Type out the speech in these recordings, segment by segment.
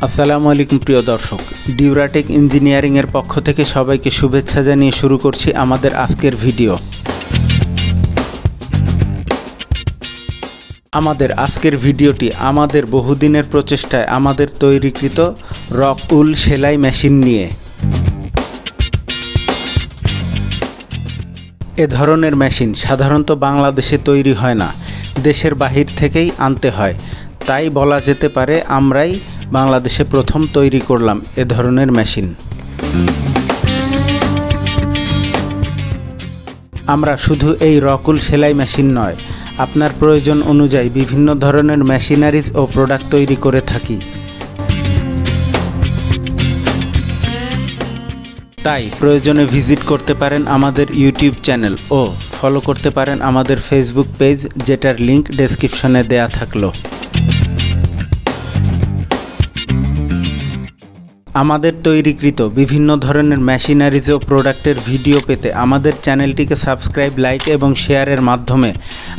আসসালামু আলাইকুম প্রিয় দর্শক, ডিউরাটেক ইঞ্জিনিয়ারিং এর পক্ষ থেকে সবাইকে শুভেচ্ছা জানিয়ে শুরু করছি আমাদের আজকের ভিডিও। আমাদের আজকের ভিডিওটি আমাদের বহুদিনের প্রচেষ্টায় আমাদের তৈরিকৃত রক উল সেলাই মেশিন নিয়ে। এ ধরনের মেশিন সাধারণত বাংলাদেশে তৈরি হয় না, দেশের বাহির থেকেই আনতে হয়। তাই বলা যেতে পারে আমরাই বাংলাদেশে প্রথম তৈরি করলাম এ ধরনের মেশিন। আমরা শুধু এই রকুল সেলাই মেশিন নয়, আপনার প্রয়োজন অনুযায়ী বিভিন্ন ধরনের মেশিনারিজ ও প্রোডাক্ট তৈরি করে থাকি। তাই প্রয়োজনে ভিজিট করতে পারেন আমাদের ইউটিউব চ্যানেল ও ফলো করতে পারেন আমাদের ফেসবুক পেজ, যেটার লিংক ডেসক্রিপশনে দেয়া থাকলো। আমাদের তৈরিকৃত বিভিন্ন ধরনের মেশিনারিজ ও প্রোডাক্টের ভিডিও পেতে আমাদের চ্যানেলটিকে সাবস্ক্রাইব, লাইক এবং শেয়ারের মাধ্যমে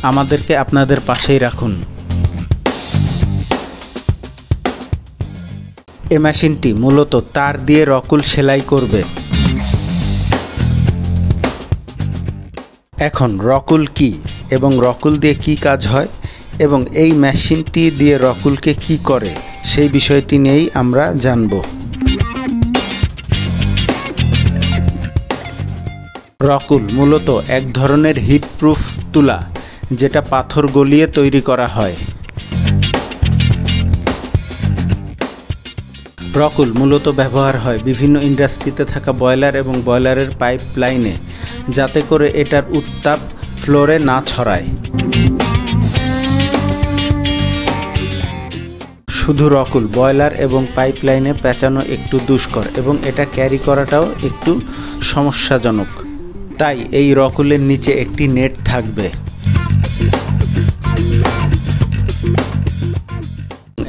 আমাদেরকে আপনাদের পাশেই রাখুন। এই মেশিনটি মূলত তার দিয়ে রকুল সেলাই করবে। এখন রকুল কি এবং রকুল দিয়ে কি কাজ হয় এবং এই মেশিনটি দিয়ে রকুলকে কি করে, সেই বিষয়টি নিয়েই আমরা জানব। রকুল মূলত এক ধরনের হিটপ্রুফ তুলা, যেটা পাথর গলিয়ে তৈরি করা হয়। রকুল মূলত ব্যবহার হয় বিভিন্ন ইন্ডাস্ট্রিতে থাকা বয়লার এবং বয়লারের পাইপ লাইনে, যাতে করে এটার উত্তাপ ফ্লোরে না ছড়ায়। শুধু রকুল, বয়লার এবং পাইপ লাইনে পেঁচানো একটু দুষ্কর এবং এটা ক্যারি করাটাও একটু সমস্যাজনক। তাই এই রকুলের নিচে একটি নেট থাকবে।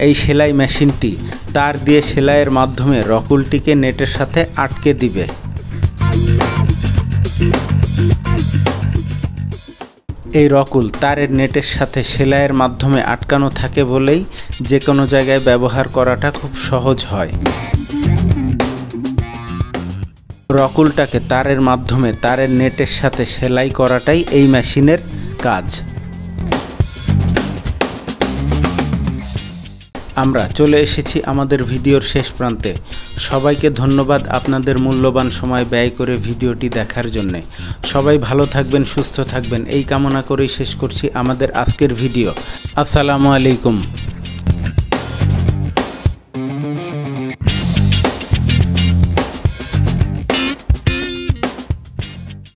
এই সেলাই মেশিনটি তার দিয়ে সেলাইয়ের মাধ্যমে রকুলটিকে নেটের সাথে আটকে দিবে। এই রকুল তারের নেটের সাথে সেলাইয়ের মাধ্যমে আটকানো থাকে বলেই যে কোনো জায়গায় ব্যবহার করাটা খুব সহজ হয়। রকুলটাকে তারের মাধ্যমে তারের নেটের সাথে সেলাই করাটাই এই মেশিনের কাজ। আমরা চলে এসেছি আমাদের ভিডিওর শেষ প্রান্তে। সবাইকে ধন্যবাদ আপনাদের মূল্যবান সময় ব্যয় করে ভিডিওটি দেখার জন্যে। সবাই ভালো থাকবেন, সুস্থ থাকবেন, এই কামনা করেই শেষ করছি আমাদের আজকের ভিডিও। আসসালামু আলাইকুম।